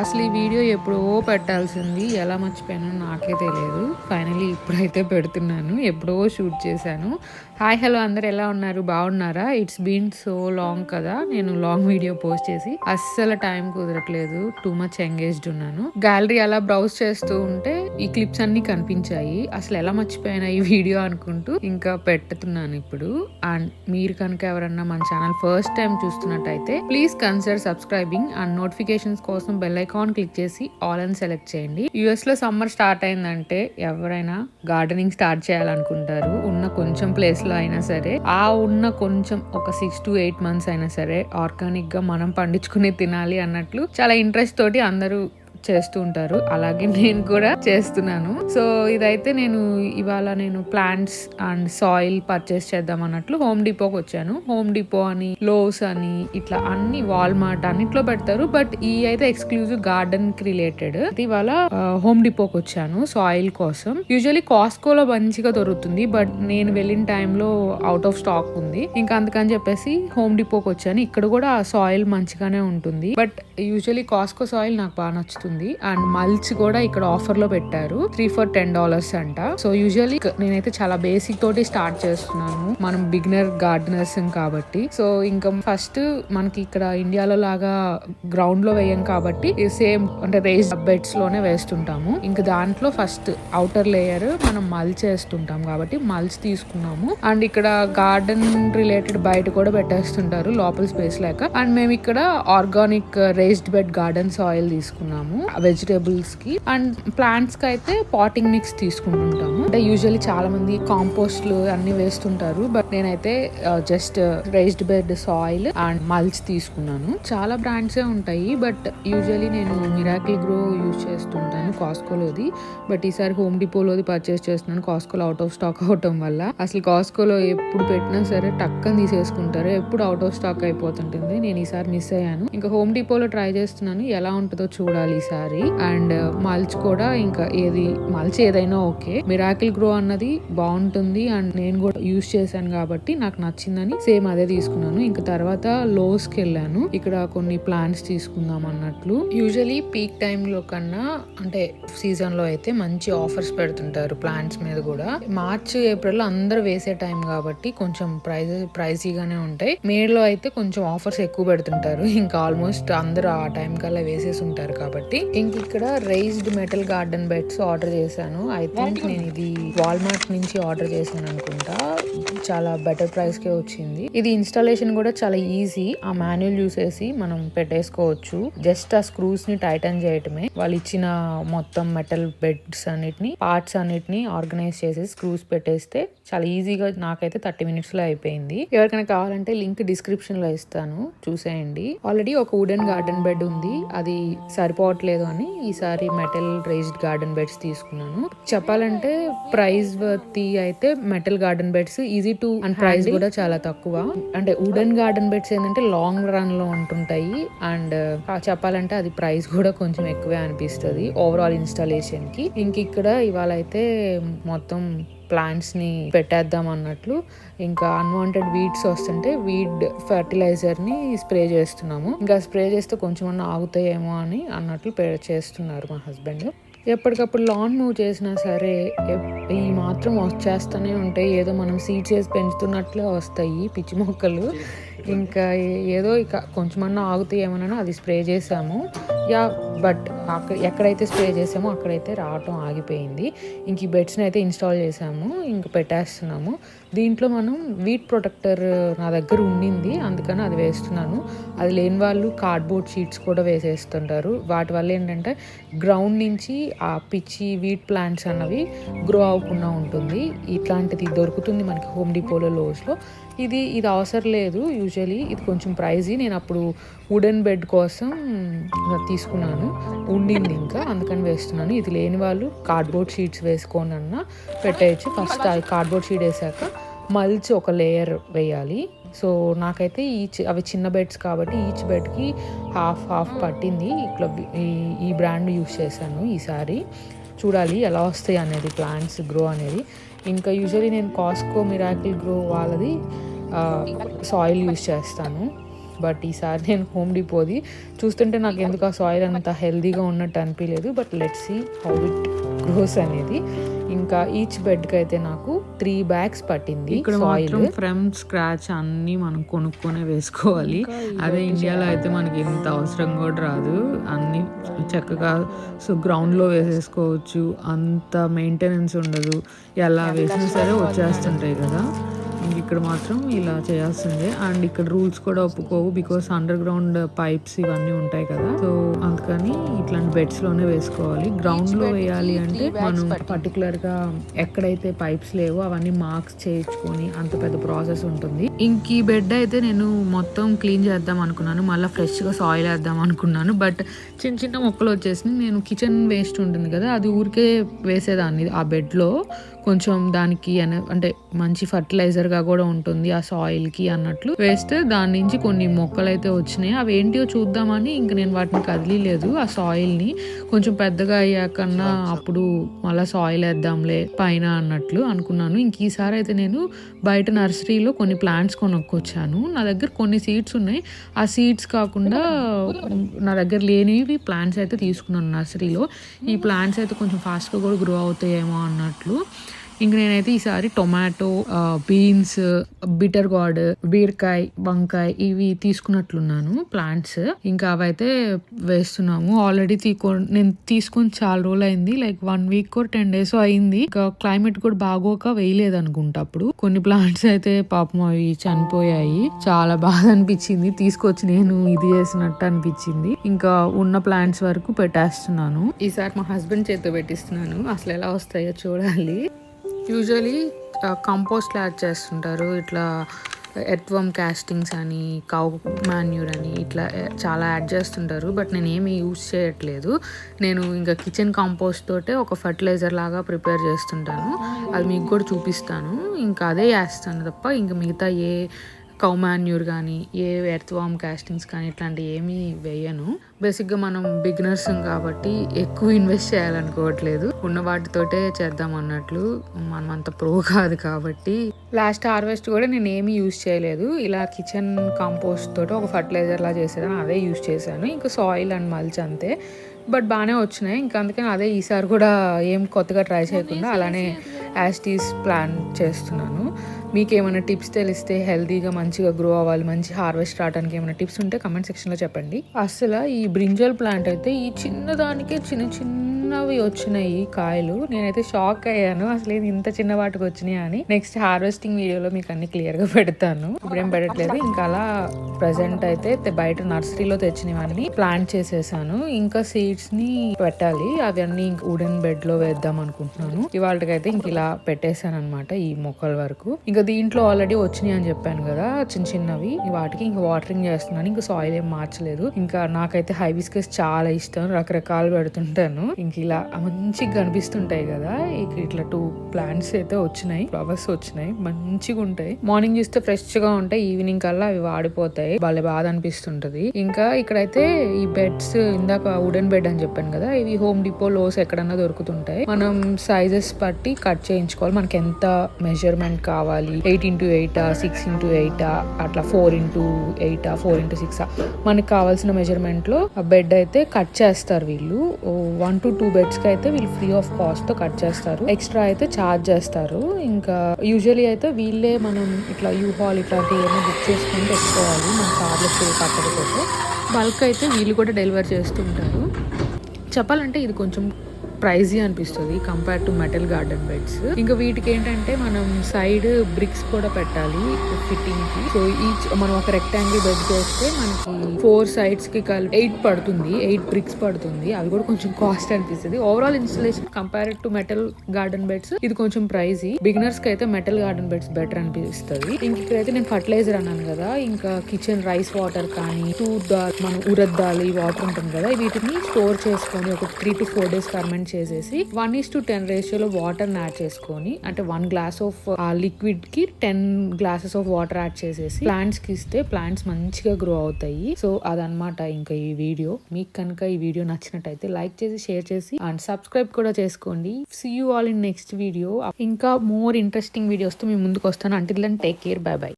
అసలు ఈ వీడియో ఎప్పుడో పెట్టాల్సింది. ఎలా మర్చిపోయానో నాకే తెలియదు. ఫైనల్లీ ఇప్పుడైతే పెడుతున్నాను. ఎప్పుడో షూట్ చేశాను. హాయ్ హలో అందరు ఎలా ఉన్నారు? బాగున్నారా? ఇట్స్ బీన్ సో లాంగ్ కదా నేను లాంగ్ వీడియో పోస్ట్ చేసి. అస్సలు టైం కుదరట్లేదు. టూ మచ్ ఎంగేజ్డ్ ఉన్నాను. గ్యాలరీ అలా బ్రౌజ్ చేస్తూ ఉంటే ఈ క్లిప్స్ అన్ని కనిపించాయి. అసలు ఎలా మర్చిపోయానా ఈ వీడియో అనుకుంటూ ఇంకా పెట్టుతున్నాను ఇప్పుడు. అండ్ మీరు కనుక ఎవరన్నా మన ఛానల్ ఫస్ట్ టైం చూస్తున్నట్టయితే please consider subscribing and notifications కోసం బెల్ ఐకాన్ క్లిక్ చేసి ఆల్ అని సెలెక్ట్ చేయండి. యుఎస్ లో సమ్మర్ స్టార్ట్ అయిందంటే ఎవరైనా గార్డెనింగ్ స్టార్ట్ చేయాలనుకుంటారు. ఉన్న కొంచెం ప్లేస్ లో అయినా సరే, ఆ ఉన్న కొంచెం ఒక 6 to 8 months అయినా సరే ఆర్గానిక్ గా మనం పండించుకుని తినాలి అన్నట్లు చాలా ఇంట్రెస్ట్ తోటి అందరూ చేస్తూ ఉంటారు. అలాగే నేను కూడా చేస్తున్నాను. సో ఇదైతే ఇవాళ నేను ప్లాంట్స్ అండ్ సాయిల్ పర్చేస్ చేద్దాం అన్నట్లు హోమ్ డిపోకి వచ్చాను. హోమ్ డిపో అని, లోస్ అని, ఇట్లా అన్ని వాల్మార్ట్ అన్నిట్లో పెడతారు. బట్ ఈ అయితే ఎక్స్క్లూజివ్ గార్డెన్ కి రిలేటెడ్. ఇవాళ హోమ్ డిపోకి వచ్చాను సాయిల్ కోసం. యూజువల్లీ కాస్కోలో మంచిగా దొరుకుతుంది. బట్ నేను వెళ్ళిన టైంలో అవుట్ ఆఫ్ స్టాక్ ఉంది. ఇంకా అందుకని చెప్పేసి హోమ్ డిపోకి వచ్చాను. ఇక్కడ కూడా సాయిల్ మంచిగానే ఉంటుంది. బట్ యూజువల్లీ కాస్కో సాయిల్ నాకు బాగా నచ్చుతుంది. అండ్ మల్చ్ కూడా ఇక్కడ ఆఫర్ లో పెట్టారు. 3 for $10 అంట. సో యూజువల్లీ నేనైతే చాలా బేసిక్ తోటి స్టార్ట్ చేస్తున్నాను. మనం బిగినర్ గార్డెనర్స్ కాబట్టి. సో ఇంకా ఫస్ట్ మనకి ఇక్కడ ఇండియాలో లాగా గ్రౌండ్ లో వేయం కాబట్టి సేమ్ అంటే రేస్ బెడ్స్ లోనే వేస్తుంటాము. ఇంకా దాంట్లో ఫస్ట్ అవుటర్ లేయర్ మనం మల్చ్ వేస్తుంటాం కాబట్టి మల్చ్ తీసుకున్నాము. అండ్ ఇక్కడ గార్డెన్ రిలేటెడ్ బయట కూడా పెట్టేస్తుంటారు లోపల స్పేస్ లేక. అండ్ మేము ఇక్కడ organic raised bed garden soil తీసుకున్నాము వెజిటేబుల్స్ కి. అండ్ ప్లాంట్స్ కి అయితే పాటింగ్ మిక్స్ తీసుకుంటుంటాము. అంటే యూజువల్లీ చాలా మంది కాంపోస్ట్లు అన్ని వేస్తుంటారు. బట్ నేనైతే just raised bed soil and mulch తీసుకున్నాను. చాలా బ్రాండ్సే ఉంటాయి. బట్ యూజువల్లీ నేను మిరాకిల్ గ్రో యూజ్ చేస్తుంటాను కాస్కోలోది. బట్ ఈసారి హోమ్ డిపోలోది పర్చేస్ చేస్తున్నాను. కాస్కోలో అవుట్ ఆఫ్ స్టాక్ అవటం వల్ల. అసలు కాస్కోలో ఎప్పుడు పెట్టినా సరే టక్కని తీసేసుకుంటారు. ఎప్పుడు అవుట్ ఆఫ్ స్టాక్ అయిపోతుంటుంది. నేను ఈసారి మిస్ అయ్యాను. ఇంకా హోమ్ డిపోలో ట్రై చేస్తున్నాను. ఎలా ఉంటుందో చూడాలి ఈసారి. అండ్ మల్చ్ కూడా ఇంకా మల్చ్ ఏదైనా ఓకే. మిరాకిల్ గ్రో అన్నది బాగుంటుంది. అండ్ నేను కూడా యూజ్ చేశాను కాబట్టి నాకు నచ్చిందని సేమ్ అదే తీసుకున్నాను. ఇంకా తర్వాత లోస్ కి వెళ్ళాను. ఇక్కడ కొన్ని ప్లాంట్స్ తీసుకుందాం అన్నట్లు. యూజువల్లీ పీక్ టైమ్ లో కన్నా అంటే సీజన్ లో అయితే మంచి ఆఫర్స్ పెడుతుంటారు ప్లాంట్స్ మీద కూడా. మార్చ్ ఏప్రిల్ లో అందరూ వేసే టైం కాబట్టి కొంచెం ప్రైజీగానే ఉంటాయి. మే లో అయితే కొంచెం ఆఫర్స్ ఎక్కువ పెడుతుంటారు. ఇంకా ఆల్మోస్ట్ అందరూ ఆ టైం కల్లా వేసేసి ఉంటారు కాబట్టి. ఇంక ఇక్కడ raised metal garden beds order చేశాను. ఐ థింక్ నేను ఇది వాల్మార్ట్ నుంచి ఆర్డర్ చేశాను అనుకుంటా. చాలా బెటర్ ప్రైస్ కే వచ్చింది. ఇది ఇన్స్టాలేషన్ కూడా చాలా ఈజీ. ఆ మాన్యువల్ చూసేసి మనం పెట్టేసుకోవచ్చు. జస్ట్ ఆ స్క్రూస్ ని టైటన్ చేయటమే. వాళ్ళు ఇచ్చిన మొత్తం మెటల్ బెడ్స్ అన్నిటిని పార్ట్స్ అన్నిటిని ఆర్గనైజ్ చేసి స్క్రూస్ పెట్టేస్తే చాలా ఈజీగా నాకైతే 30 minutes లో అయిపోయింది. ఎవరికైనా కావాలంటే లింక్ డిస్క్రిప్షన్ లో ఇస్తాను, చూసేయండి. ఆల్రెడీ ఒక వుడెన్ గార్డెన్ బెడ్ ఉంది. అది సరిపోవట్లేదు అని ఈసారి మెటల్ రేస్డ్ గార్డెన్ బెడ్స్ తీసుకున్నాను. చెప్పాలంటే ప్రైస్ వర్తి అయితే metal garden beds easy to and price కూడా చాలా తక్కువ. అంటే వుడెన్ గార్డెన్ బెడ్స్ ఏంటంటే లాంగ్ రన్ లో ఉంటుంటాయి. అండ్ చెప్పాలంటే అది ప్రైస్ కూడా కొంచెం ఎక్కువే అనిపిస్తుంది ఓవరాల్ ఇన్స్టాలేషన్ కి. ఇంక ఇక్కడ ఇవాళ అయితే మొత్తం ప్లాంట్స్ ని పెట్టేద్దాం అన్నట్లు. ఇంకా అన్వాంటెడ్ వీడ్స్ వస్తుంటే వీడ్ ఫర్టిలైజర్ ని స్ప్రే చేస్తున్నాము. ఇంకా స్ప్రే చేస్తే కొంచెం ఆగుతాయేమో అని అన్నట్లు చేస్తున్నారు మా హస్బెండ్. ఎప్పటికప్పుడు లాన్ మూవ్ చేసినా సరే ఈ మాత్రం వచ్చేస్తూనే ఉంటాయి. ఏదో మనం సీడ్స్ వేసి పెంచుతున్నట్లే వస్తాయి పిచ్చి మొక్కలు. ఇంకా ఏదో ఇక కొంచెమన్నా ఆగుతాయేమోనని అది స్ప్రే చేసాము. బట్ ఎక్కడైతే స్ప్రే చేసామో అక్కడైతే రావటం ఆగిపోయింది. ఇంక ఈ బెడ్స్ని అయితే ఇన్స్టాల్ చేసాము. ఇంక పెట్టేస్తున్నాము. దీంట్లో మనం వీట్ ప్రొటెక్టర్ నా దగ్గర ఉండింది, అందుకని అది వేస్తున్నాను. అది లేని వాళ్ళు కార్డ్బోర్డ్ షీట్స్ కూడా వేసేస్తుంటారు. వాటి వల్ల ఏంటంటే గ్రౌండ్ నుంచి ఆ పిచ్చి వీట్ ప్లాంట్స్ అన్నవి గ్రో అవ్వకుండా ఉంటుంది. ఇట్లాంటిది దొరుకుతుంది మనకి హోమ్ డిపోలో లోస్లో. ఇది అవసరం లేదు. యూజువలీ ఇది కొంచెం ప్రైజీ. నేను అప్పుడు వుడెన్ బెడ్ కోసం తీసుకున్నాను, ఉండింది ఇంకా, అందుకని వేస్తున్నాను. ఇది లేని వాళ్ళు కార్డ్బోర్డ్ షీట్స్ వేసుకోండి అన్న పెట్టేయచ్చు. ఫస్ట్ ఆ కార్డ్బోర్డ్ షీట్ వేసాక మల్చి ఒక లేయర్ వేయాలి. సో నాకైతే అవి చిన్న బెడ్స్ కాబట్టి ఈచ్ బెడ్కి హాఫ్ పట్టింది. ఇట్లా ఈ బ్రాండ్ యూస్ చేశాను ఈసారి. చూడాలి ఎలా వస్తాయి అనేది ప్లాంట్స్ గ్రో అనేది. ఇంకా యూజువల్లీ నేను కాస్కో మిరాకిల్ గ్రో వాళ్ళది సాయిల్ యూస్ చేస్తాను. బట్ ఈసారి నేను హోమ్ డిపోది చూస్తుంటే నాకు ఎందుకు ఆ సాయిల్ అంత హెల్దీగా ఉన్నట్టు అనిపించలేదు. But let's see how it grows అనేది. ఇంకా ఈచ్ బెడ్కి అయితే నాకు 3 bags పట్టింది. ఇక్కడ మాత్రం ఫ్రమ్ స్క్రాచ్ అన్నీ మనం కొనుక్కొనే వేసుకోవాలి. అదే ఇండియాలో అయితే మనకి ఎంత అవసరం కూడా రాదు. అన్నీ చక్కగా గ్రౌండ్లో వేసేసుకోవచ్చు, అంత మెయింటెనెన్స్ ఉండదు, ఎలా వేసినా సరే వచ్చేస్తుంటాయి కదా. ఇక్కడ మాత్రం ఇలా చేయాల్సిందే. అండ్ ఇక్కడ రూల్స్ కూడా ఒప్పుకోవు, బికాస్ అండర్ గ్రౌండ్ పైప్స్ ఇవన్నీ ఉంటాయి కదా. సో అందుకని ఇట్లాంటి బెడ్స్ లోనే వేసుకోవాలి. గ్రౌండ్ లో వేయాలి అంటే మనం పర్టికులర్ గా ఎక్కడైతే పైప్స్ లేవో అవన్నీ మార్క్స్ చేయించుకొని అంత పెద్ద ప్రాసెస్ ఉంటుంది. ఇంక ఈ బెడ్ అయితే నేను మొత్తం క్లీన్ చేద్దాం అనుకున్నాను, మళ్ళీ ఫ్రెష్ గా సాయిల్ వేద్దాం అనుకున్నాను. బట్ చిన్న చిన్న మొక్కలు వచ్చేసి నేను కిచెన్ వేస్ట్ ఉంటుంది కదా, అది ఊరికే వేసేదాన్ని ఆ బెడ్ లో. కొంచెం దానికి అంటే మంచి ఫర్టిలైజర్గా కూడా ఉంటుంది ఆ సాయిల్కి అన్నట్లు వేస్తే దాని నుంచి కొన్ని మొక్కలు అయితే వచ్చినాయి. అవి ఏంటియో చూద్దామని ఇంక నేను వాటిని కదిలీలేదు. ఆ సాయిల్ని కొంచెం పెద్దగా అయ్యాకన్నా అప్పుడు మళ్ళీ సాయిల్ వేద్దాంలే పైన అన్నట్లు అనుకున్నాను. ఇంక ఈసారి అయితే నేను బయట నర్సరీలో కొన్ని ప్లాంట్స్ కొనుక్కొచ్చాను. నా దగ్గర కొన్ని సీడ్స్ ఉన్నాయి. ఆ సీడ్స్ కాకుండా నా దగ్గర లేనివి ప్లాంట్స్ అయితే తీసుకున్నాను నర్సరీలో. ఈ ప్లాంట్స్ అయితే కొంచెం ఫాస్ట్గా కూడా గ్రో అవుతాయేమో అన్నట్లు. ఇంక నేనైతే ఈసారి టొమాటో, బీన్స్, బిటర్ గార్డ్, బీరకాయ, వంకాయ ఇవి తీసుకున్నట్లున్నాను ప్లాంట్స్. ఇంకా అవైతే వేస్తున్నాము. ఆల్రెడీ నేను తీసుకొని చాలా రోజులు అయింది, లైక్ 1 week or 10 days అయింది. ఇంకా క్లైమేట్ కూడా బాగోక వేయలేదు అనుకుంటా. అప్పుడు కొన్ని ప్లాంట్స్ అయితే పాపం అవి చనిపోయాయి. చాలా బాధ అనిపించింది, తీసుకొచ్చి నేను ఇది చేసినట్టు అనిపించింది. ఇంకా ఉన్న ప్లాంట్స్ వరకు పెట్టేస్తున్నాను. ఈసారి మా హస్బెండ్ చేతితో పెట్టిస్తున్నాను, అసలు ఎలా వస్తాయో చూడాలి. యూజువలీ కంపోస్ట్ యాడ్ చేస్తుంటారు, ఇట్లా ఎర్త్వర్మ్ కాస్టింగ్స్ అని, కౌ మాన్యూర్ అని, ఇట్లా చాలా యాడ్ చేస్తుంటారు. బట్ నేను ఏమీ యూజ్ చేయట్లేదు. నేను ఇంకా కిచెన్ కంపోస్ట్ తోటే ఒక ఫర్టిలైజర్ లాగా ప్రిపేర్ చేస్తుంటాను. అది మీకు కూడా చూపిస్తాను. ఇంకా అదే వేస్తాను తప్ప ఇంకా మిగతా ఏ కౌ మాన్యూర్ కానీ ఏ ఎర్త్వార్మ్ కాస్టింగ్స్ కానీ ఇట్లాంటివి ఏమీ వేయను. బేసిక్గా మనం బిగినర్స్ కాబట్టి ఎక్కువ ఇన్వెస్ట్ చేయాలనుకోవట్లేదు, ఉన్న వాటితోటే చేద్దాం అన్నట్లు. మనం అంత ప్రో కాదు కాబట్టి. లాస్ట్ హార్వెస్ట్ కూడా నేను ఏమీ యూజ్ చేయలేదు, ఇలా కిచెన్ కంపోస్ట్ తోటి ఒక ఫర్టిలైజర్ లా చేసేదాన్ని, అదే యూజ్ చేశాను. ఇంకా సాయిల్ అండ్ మల్చ్ అంతే. బట్ బాగానే వచ్చినాయి. ఇంకా అందుకని అదే ఈసారి కూడా ఏం కొత్తగా ట్రై చేయకుండా అలానే యాస్టీస్ ప్లాన్ చేస్తున్నాను. మీకు ఏమైనా టిప్స్ తెలిస్తే, హెల్తీగా మంచిగా గ్రో అవ్వాలి, మంచి హార్వెస్ట్ రావడానికి ఏమైనా టిప్స్ ఉంటే కమెంట్ సెక్షన్లో చెప్పండి. అసలు ఈ బ్రింజల్ ప్లాంట్ అయితే ఈ చిన్నదానికే చిన్నవి వచ్చినాయి కాయలు. నేనైతే షాక్ అయ్యాను, అసలు ఇంత చిన్న వాటికి వచ్చినాయి అని. నెక్స్ట్ హార్వెస్టింగ్ వీడియోలో మీకు అన్ని క్లియర్గా పెడతాను, ఇప్పుడేం పెట్టట్లేదు. ఇంకా అలా ప్రజెంట్ అయితే బయట నర్సరీలో తెచ్చినవన్నీ ప్లాంట్ చేసేసాను. ఇంకా సీడ్స్ ని పెట్టాలి, అవన్నీ వుడెన్ బెడ్ లో వేద్దాం అనుకుంటున్నాను. ఇవాళకైతే ఇంక ఇలా పెట్టేశాను అనమాట ఈ మొక్కల వరకు. ఇంకా దీంట్లో ఆల్రెడీ వచ్చినాయి అని చెప్పాను కదా చిన్నవి, వాటికి ఇంకా వాటరింగ్ చేస్తున్నాను. ఇంకా సాయిల్ ఏం మార్చలేదు. ఇంకా నాకైతే హైబిస్కస్ చాలా ఇష్టం, రకరకాలు పెడుతుంటాను. ఇంక ఇలా మంచిగా కనిపిస్తుంటాయి కదా. ఇట్లా 2 plants అయితే వచ్చినాయి, ఫ్లవర్స్ వచ్చినాయి, మంచిగా ఉంటాయి. మార్నింగ్ చూస్తే ఫ్రెష్ గా ఉంటాయి, ఈవినింగ్ కల్లా అవి వాడిపోతాయి, భలే బాధ అనిపిస్తుంటది. ఇంకా ఇక్కడైతే ఈ బెడ్స్, ఇందాక వుడెన్ బెడ్ అని చెప్పాను కదా, ఇవి హోమ్ డిపో, లోస్ ఎక్కడన్నా దొరుకుతుంటాయి. మనం సైజెస్ బట్టి కట్ చేయించుకోవాలి, మనకి ఎంత మెజర్మెంట్ కావాలి, 8x8, 6x8, అట్లా 4x8, 4x6 మనకి కావాల్సిన మెజర్మెంట్ లో ఆ బెడ్ అయితే కట్ చేస్తారు వీళ్ళు. 1 to 2 బెడ్స్ కి అయితే వీళ్ళు ఫ్రీ ఆఫ్ కాస్ట్ తో కట్ చేస్తారు, ఎక్స్ట్రా అయితే ఛార్జ్ చేస్తారు. ఇంకా యూజువలీ అయితే వీళ్ళే మనం ఇట్లా యూహాల్ ఇట్లాంటివి ఏమైనా బుక్ చేసుకొని పెట్టుకోవాలి, మన కార్లో స్టే పట్టకపోతే. బల్క్ అయితే వీళ్ళు కూడా డెలివర్ చేస్తుంటారు. చెప్పాలంటే ఇది కొంచెం ప్రైజీ అనిపిస్తుంది compare to metal garden beds. ఇంకా వీటికి ఏంటంటే మనం సైడ్ బ్రిక్స్ కూడా పెట్టాలి ఫిట్టింగ్ కి. సో ఈచ్ మనం ఒక రెక్టాంగిల్ బెడ్ చేస్తే మనకి 4 sides కి కలిపి 8 పడుతుంది, 8 బ్రిక్స్ పడుతుంది. అవి కూడా కొంచెం కాస్ట్ అనిపిస్తుంది. Overall installation compare to metal garden beds ఇది కొంచెం ప్రైజీ. బిగినర్స్ కి అయితే మెటల్ గార్డెన్ బెడ్స్ బెటర్ అనిపిస్తుంది. ఇక్కడైతే నేను ఫర్టిలైజర్ అన్నాను కదా, ఇంకా కిచెన్ రైస్ వాటర్ కానీ, టూర్ దాల్, మనం ఉరద్ దాల్ ఈ వాటర్ ఉంటుంది కదా, వీటిని స్టోర్ చేసుకొని ఒక 3 to 4 days ఫర్మెంట్ చేసేసి 1:10 రేషియోలో వాటర్ యాడ్ చేసుకొని, అంటే 1 glass ఆఫ్ ఆ లిక్విడ్ కి 10 glasses ఆఫ్ వాటర్ యాడ్ చేసేసి ప్లాంట్స్ కి ఇస్తే ప్లాంట్స్ మంచిగా గ్రో అవుతాయి. సో అదనమాట ఇంకా ఈ వీడియో. మీకు కనుక ఈ వీడియో నచ్చినట్టయితే లైక్ చేసి, షేర్ చేసి అండ్ సబ్స్క్రైబ్ కూడా చేసుకోండి. See you all in next video. ఇంకా మోర్ ఇంట్రెస్టింగ్ వీడియోస్ తో మీ ముందుకు వస్తాను. Until then take care, bye by.